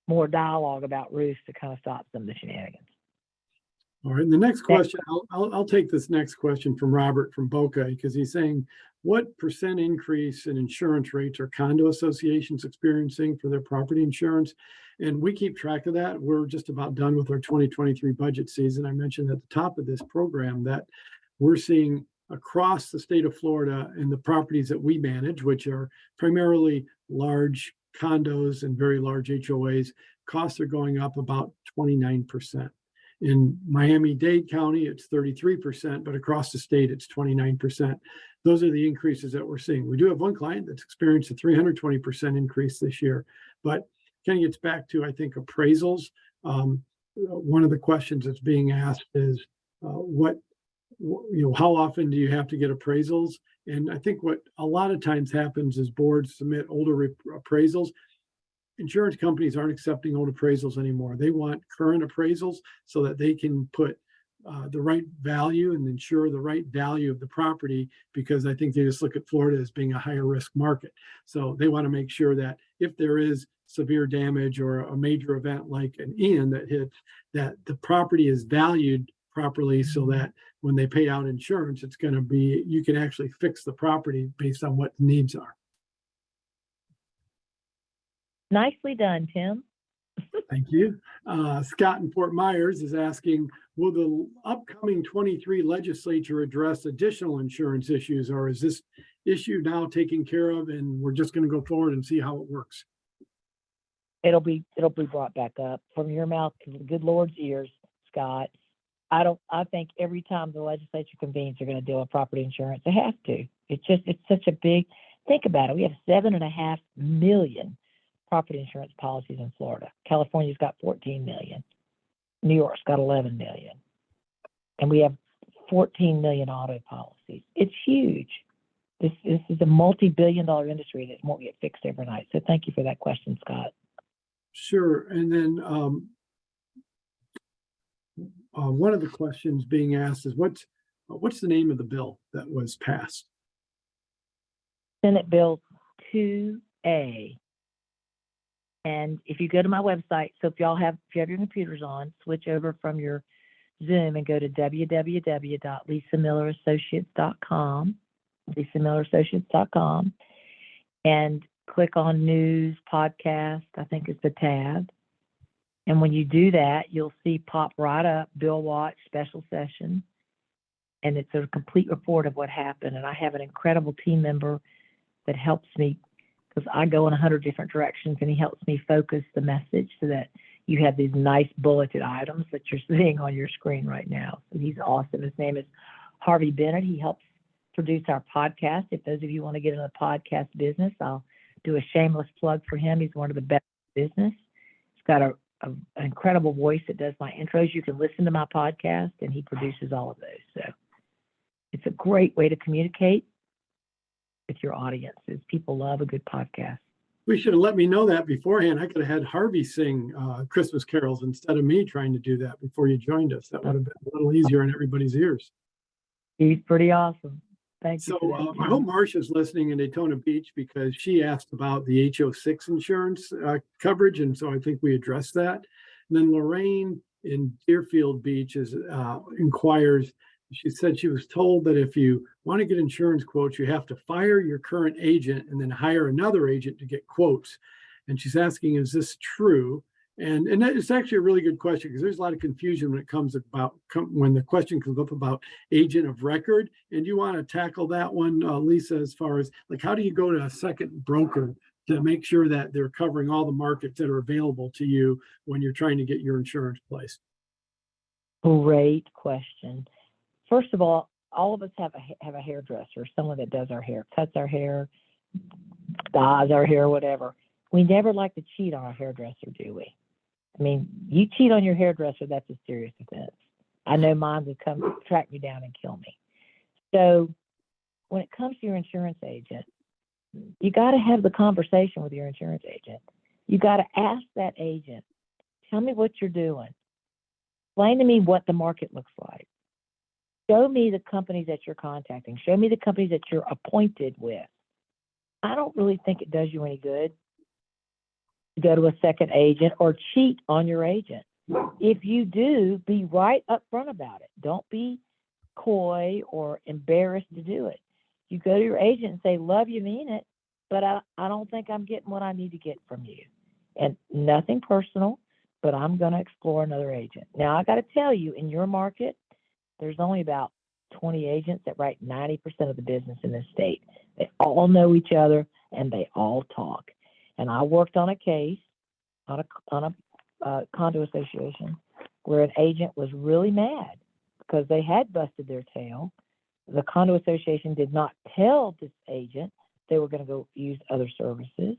more dialogue about roofs to kind of stop some of the shenanigans. All right. And the next question, I'll take this next question from Robert from Boca, because he's saying, what percent increase in insurance rates are condo associations experiencing for their property insurance? And we keep track of that. We're just about done with our 2023 budget season. I mentioned at the top of this program that we're seeing across the state of Florida and the properties that we manage, which are primarily large condos and very large HOAs, costs are going up about 29%. In Miami-Dade County, it's 33%, but across the state, it's 29%. Those are the increases that we're seeing. We do have one client that's experienced a 320% increase this year, but kind of gets back to, I think, appraisals. One of the questions that's being asked is, how often do you have to get appraisals? And I think what a lot of times happens is boards submit older appraisals. Insurance companies aren't accepting old appraisals anymore. They want current appraisals so that they can put the right value and ensure the right value of the property, because I think they just look at Florida as being a higher risk market. So they want to make sure that if there is severe damage or a major event like an Ian that hits, that the property is valued properly so that when they pay out insurance, it's going to be, you can actually fix the property based on what the needs are. Nicely done, Tim. Thank you. Scott in Fort Myers is asking, will the upcoming 23 legislature address additional insurance issues, or is this issue now taken care of and we're just going to go forward and see how it works? It'll be brought back up from your mouth to the good Lord's ears, Scott. I think every time the legislature convenes, they're going to deal with property insurance. They have to. It's such a big, think about it. We have 7.5 million property insurance policies in Florida. California's got 14 million. New York's got 11 million. And we have 14 million auto policies. It's huge. This is a multi-billion-dollar industry that won't get fixed overnight. So thank you for that question, Scott. Sure. And then one of the questions being asked is, what's the name of the bill that was passed? Senate Bill 2A. And if you go to my website, so if you have your computers on, switch over from your Zoom and go to www.lisamillerassociates.com, lisamillerassociates.com, and click on News, Podcast, I think is the tab. And when you do that, you'll see pop right up Bill Watch Special Session. And it's a complete report of what happened. And I have an incredible team member that helps me, because I go in 100 different directions, and he helps me focus the message so that you have these nice bulleted items that you're seeing on your screen right now. So he's awesome. His name is Harvey Bennett. He helps produce our podcast. If those of you want to get in the podcast business, I'll do a shameless plug for him. He's one of the best in business. He's got an incredible voice that does my intros. You can listen to my podcast, and he produces all of those. So it's a great way to communicate with your audiences. People love a good podcast. We should have let me know that beforehand. I could have had Harvey sing Christmas carols instead of me trying to do that before you joined us. That would have been a little easier in everybody's ears. He's pretty awesome. Thank you So for that, I Tim. hope Marcia's listening in Daytona Beach because she asked about the HO6 insurance coverage. And so I think we addressed that. And then Lorraine in Deerfield Beach inquires, she said she was told that if you want to get insurance quotes, you have to fire your current agent and then hire another agent to get quotes. And she's asking, is this true? And that is actually a really good question because there's a lot of confusion when it comes about when the question comes up about agent of record. And you want to tackle that one, Lisa, as far as like, how do you go to a second broker to make sure that they're covering all the markets that are available to you when you're trying to get your insurance placed? Great question. First of all of us have a hairdresser, someone that does our hair, cuts our hair, dyes our hair, whatever. We never like to cheat on our hairdresser, do we? I mean, you cheat on your hairdresser, that's a serious offense. I know mine would come track me down and kill me. So when it comes to your insurance agent, you got to have the conversation with your insurance agent. You got to ask that agent, tell me what you're doing. Explain to me what the market looks like. Show me the companies that you're contacting. Show me the companies that you're appointed with. I don't really think it does you any good to go to a second agent or cheat on your agent. If you do, be right up front about it. Don't be coy or embarrassed to do it. You go to your agent and say, love you, mean it, but I don't think I'm getting what I need to get from you. And nothing personal, but I'm going to explore another agent. Now, I got to tell you, in your market, there's only about 20 agents that write 90% of the business in this state. They all know each other and they all talk. And I worked on a case on a condo association where an agent was really mad because they had busted their tail. The condo association did not tell this agent they were going to go use other services.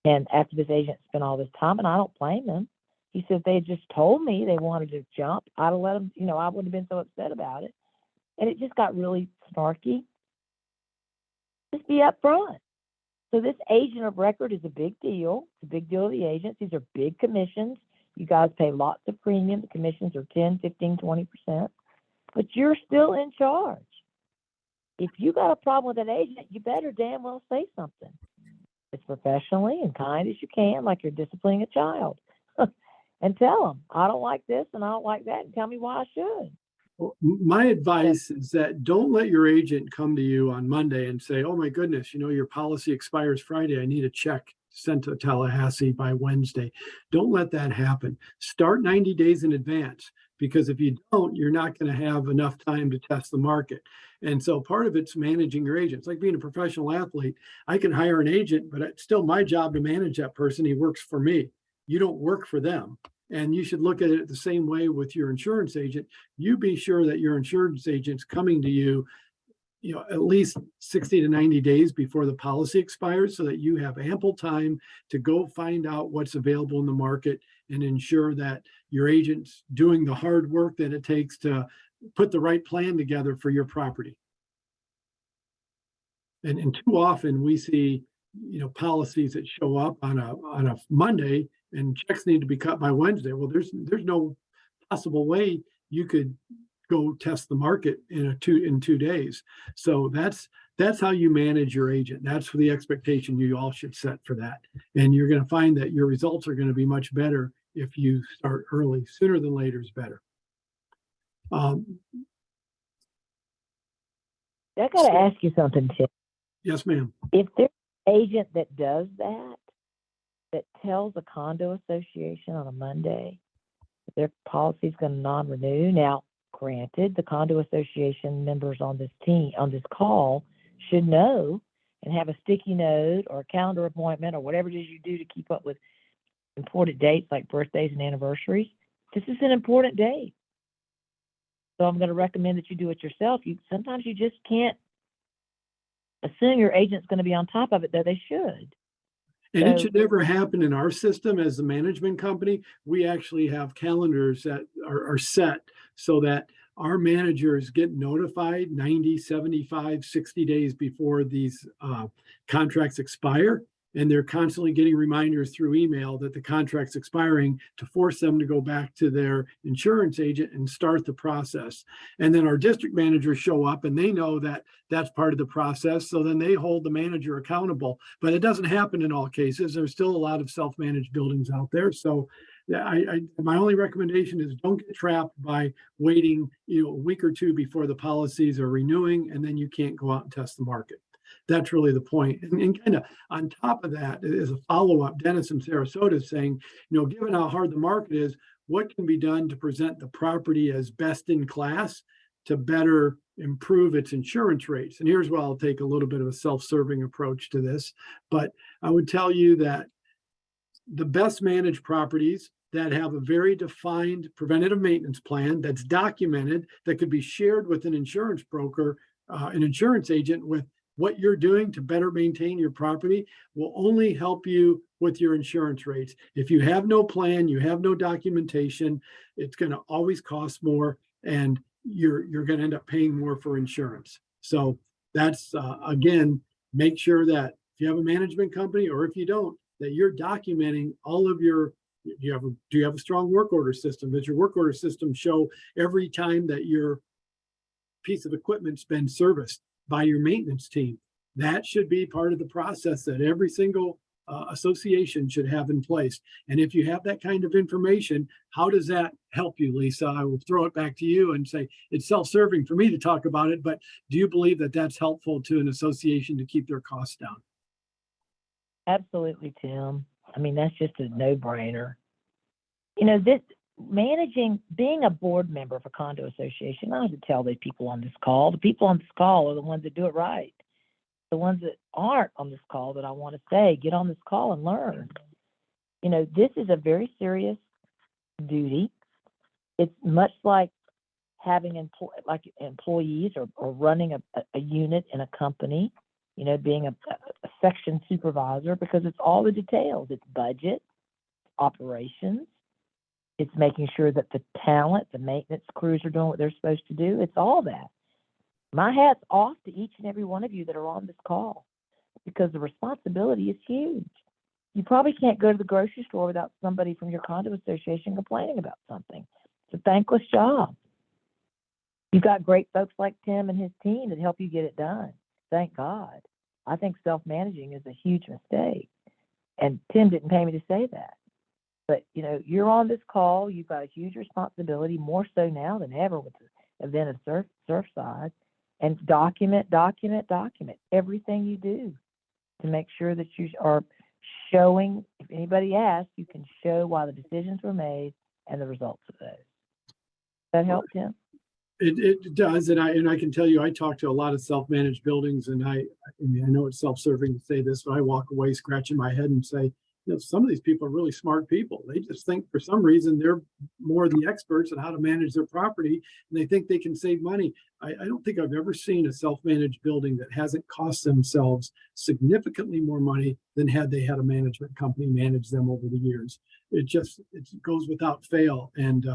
And after this agent spent all this time, and I don't blame them, he said, they just told me they wanted to jump. I'd have let them, I wouldn't have been so upset about it. And it just got really snarky. Just be upfront. So this agent of record is a big deal. It's a big deal to the agents. These are big commissions. You guys pay lots of premium. The commissions are 10, 15, 20%. But you're still in charge. If you got a problem with an agent, you better damn well say something. As professionally and kind as you can, like you're disciplining a child. And tell them, I don't like this and I don't like that, and tell me why I should. Well, my advice is that don't let your agent come to you on Monday and say, oh my goodness, your policy expires Friday. I need a check sent to Tallahassee by Wednesday. Don't let that happen. Start 90 days in advance, because if you don't, you're not going to have enough time to test the market. And so part of it's managing your agents. Like being a professional athlete, I can hire an agent, but it's still my job to manage that person. He works for me. You don't work for them. And you should look at it the same way with your insurance agent. You be sure that your insurance agent's coming to you, at least 60 to 90 days before the policy expires, so that you have ample time to go find out what's available in the market and ensure that your agent's doing the hard work that it takes to put the right plan together for your property. And too often we see, policies that show up on a Monday and checks need to be cut by Wednesday. Well, there's no possible way you could go test the market in 2 days. So that's how you manage your agent. That's the expectation you all should set for that. And you're going to find that your results are going to be much better if you start early. Sooner than later is better. I got to ask you something, Tim. Yes, ma'am. If there's an agent that does that tells a condo association on a Monday that their policy is going to non-renew. Now, granted, the condo association members on this call should know and have a sticky note or a calendar appointment or whatever it is you do to keep up with important dates like birthdays and anniversaries. This is an important date. So I'm going to recommend that you do it yourself. Sometimes you just can't assume your agent's going to be on top of it, though they should. And it should never happen in our system as a management company. We actually have calendars that are set so that our managers get notified 90, 75, 60 days before these contracts expire. and they're constantly getting reminders through email that the contract's expiring to force them to go back to their insurance agent and start the process. And then our district managers show up and they know that that's part of the process. So then they hold the manager accountable, but it doesn't happen in all cases. There's still a lot of self-managed buildings out there. So my only recommendation is don't get trapped by waiting, a week or two before the policies are renewing, and then you can't go out and test the market. That's really the point. And kind of on top of that, as a follow-up, Dennis from Sarasota is saying, given how hard the market is, what can be done to present the property as best in class to better improve its insurance rates? And here's where I'll take a little bit of a self-serving approach to this. But I would tell you that the best managed properties that have a very defined preventative maintenance plan that's documented, that could be shared with an insurance broker, an insurance agent, with what you're doing to better maintain your property, will only help you with your insurance rates. If you have no plan, you have no documentation, it's going to always cost more, and you're going to end up paying more for insurance. So that's, again, make sure that if you have a management company, or if you don't, that you're documenting all of your, do you have a strong work order system? Does your work order system show every time that your piece of equipment's been serviced by your maintenance team? That should be part of the process that every single association should have in place. And if you have that kind of information, how does that help you, Lisa? I will throw it back to you and say it's self-serving for me to talk about it, but do you believe that that's helpful to an association to keep their costs down? Absolutely, Tim. I mean, that's just a no-brainer. Being a board member of a condo association, I have to tell these people on this call, the people on this call are the ones that do it right. The ones that aren't on this call that I want to say, get on this call and learn. This is a very serious duty. It's much like having employees or running a unit in a company, being a section supervisor, because it's all the details. It's budget, operations. It's making sure that the talent, the maintenance crews are doing what they're supposed to do. It's all that. My hat's off to each and every one of you that are on this call, because the responsibility is huge. You probably can't go to the grocery store without somebody from your condo association complaining about something. It's a thankless job. You've got great folks like Tim and his team that help you get it done. Thank God. I think self-managing is a huge mistake. And Tim didn't pay me to say that. But, you're on this call. You've got a huge responsibility, more so now than ever with the event of Surfside. And document everything you do to make sure that you are showing, if anybody asks, you can show why the decisions were made and the results of those. Does that help, Tim? It does, and I can tell you, I talk to a lot of self-managed buildings, and I know it's self-serving to say this, but I walk away scratching my head and say, some of these people are really smart people. They just think for some reason they're more the experts on how to manage their property, and they think they can save money. I don't think I've ever seen a self-managed building that hasn't cost themselves significantly more money than had they had a management company manage them over the years. It goes without fail. And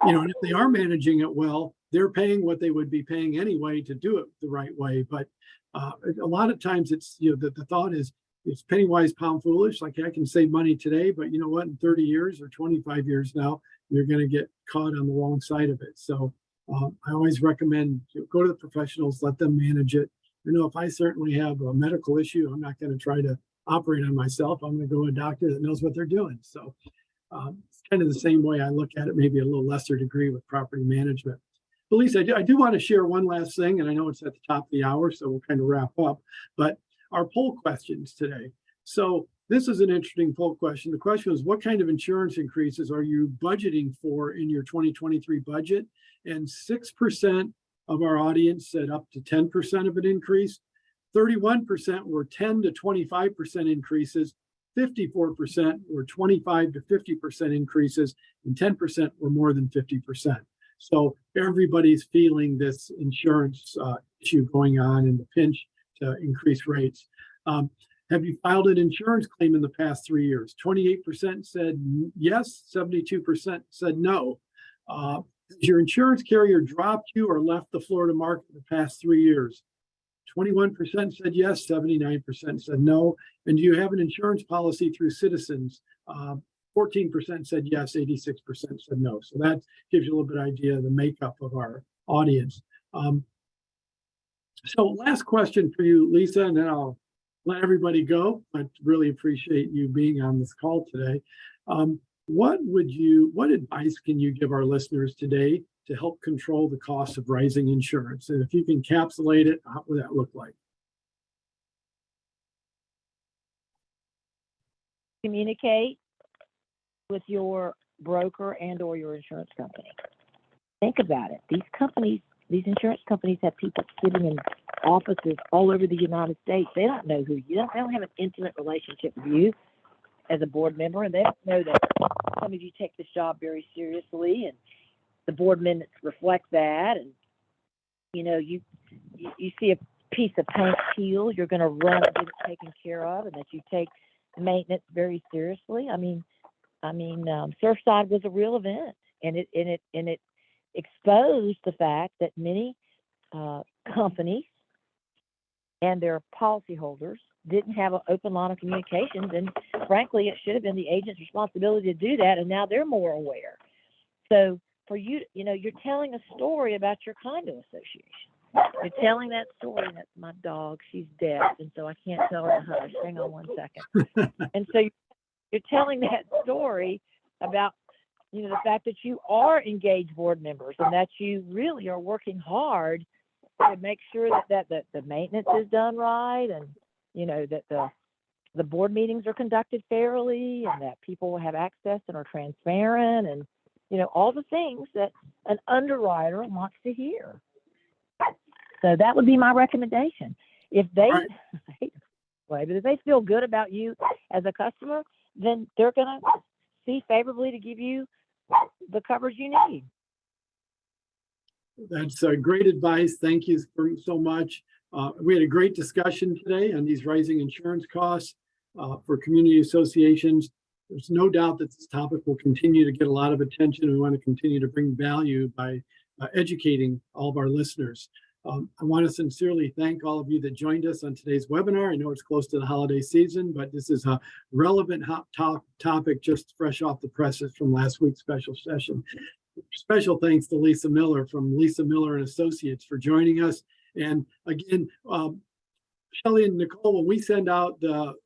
and if they are managing it well, they're paying what they would be paying anyway to do it the right way. But a lot of times it's, the thought is, it's penny wise, pound foolish. Like, I can save money today, but you know what? In 30 years or 25 years now, you're going to get caught on the wrong side of it. So I always recommend go to the professionals, let them manage it. If I certainly have a medical issue, I'm not going to try to operate on myself. I'm going to go to a doctor that knows what they're doing. So it's kind of the same way I look at it, maybe a little lesser degree with property management. But Lisa, I do want to share one last thing, and I know it's at the top of the hour, so we'll kind of wrap up. But our poll questions today. So this is an interesting poll question. The question is, what kind of insurance increases are you budgeting for in your 2023 budget? And 6% of our audience said up to 10% of an increase. 31% were 10 to 25% increases. 54% were 25 to 50% increases, and 10% were more than 50%. So everybody's feeling this insurance issue going on and the pinch to increase rates. Have you filed an insurance claim in the past 3 years? 28% said yes, 72% said no. Has your insurance carrier dropped you or left the Florida market in the past 3 years? 21% said yes, 79% said no. And do you have an insurance policy through Citizens? 14% said yes, 86% said no. So that gives you a little bit of idea of the makeup of our audience. So last question for you, Lisa, and then I'll let everybody go. I really appreciate you being on this call today. What advice can you give our listeners today to help control the cost of rising insurance? And if you can encapsulate it, how would that look like? Communicate with your broker and or your insurance company. Think about it. These insurance companies have people sitting in offices all over the United States. They don't know who you are. They don't have an intimate relationship with you as a board member, and they don't know that some of you take this job very seriously, and the board minutes reflect that. And you see a piece of paint peel, you're going to run and get it taken care of, and that you take maintenance very seriously. I mean, Surfside was a real event, and it exposed the fact that many companies and their policyholders didn't have an open line of communications, and frankly, it should have been the agent's responsibility to do that, and now they're more aware. So for you, you're telling a story about your condo association. You're telling that story. That's my dog. She's deaf, and so I can't tell her to hush. Hang on one second. And so you're telling that story about the fact that you are engaged board members and that you really are working hard to make sure that the maintenance is done right, and that the board meetings are conducted fairly, and that people have access and are transparent, and all the things that an underwriter wants to hear. So that would be my recommendation. If they but if they feel good about you as a customer, then they're going to see favorably to give you the coverage you need. That's great advice. Thank you so much. We had a great discussion today on these rising insurance costs for community associations. There's no doubt that this topic will continue to get a lot of attention. We want to continue to bring value by educating all of our listeners. I want to sincerely thank all of you that joined us on today's webinar. I know it's close to the holiday season, but this is a relevant hot topic just fresh off the presses from last week's special session. Special thanks to Lisa Miller from Lisa Miller and Associates for joining us. And again, Shelley and Nicole, when we send out the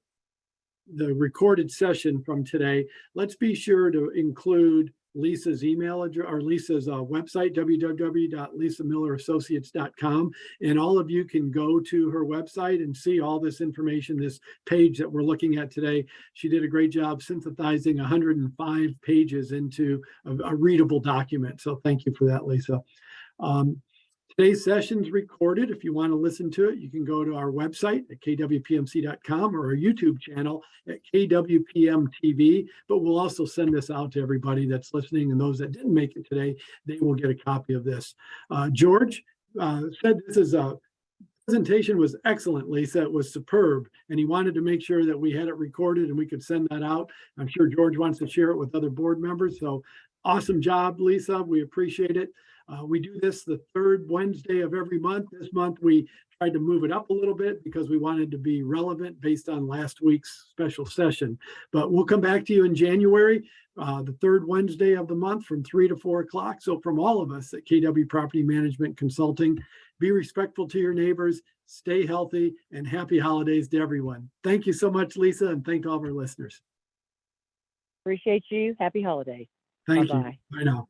recorded session from today, let's be sure to include Lisa's email address or Lisa's website, www.lisamillerassociates.com. And all of you can go to her website and see all this information, this page that we're looking at today. She did a great job synthesizing 105 pages into a readable document. So thank you for that, Lisa. Today's session's recorded. If you want to listen to it, you can go to our website at kwpmc.com or our YouTube channel at KWPMTV. But we'll also send this out to everybody that's listening, and those that didn't make it today, they will get a copy of this. George said presentation was excellent, Lisa. It was superb, and he wanted to make sure that we had it recorded and we could send that out. I'm sure George wants to share it with other board members. So awesome job, Lisa. We appreciate it. We do this the third Wednesday of every month. This month we tried to move it up a little bit because we wanted to be relevant based on last week's special session. But we'll come back to you in January, the third Wednesday of the month from 3 to 4 o'clock. So from all of us at KW Property Management Consulting, be respectful to your neighbors, stay healthy, and happy holidays to everyone. Thank you so much, Lisa, and thank all of our listeners. Appreciate you. Happy holidays. Thank Bye-bye. you. Bye now.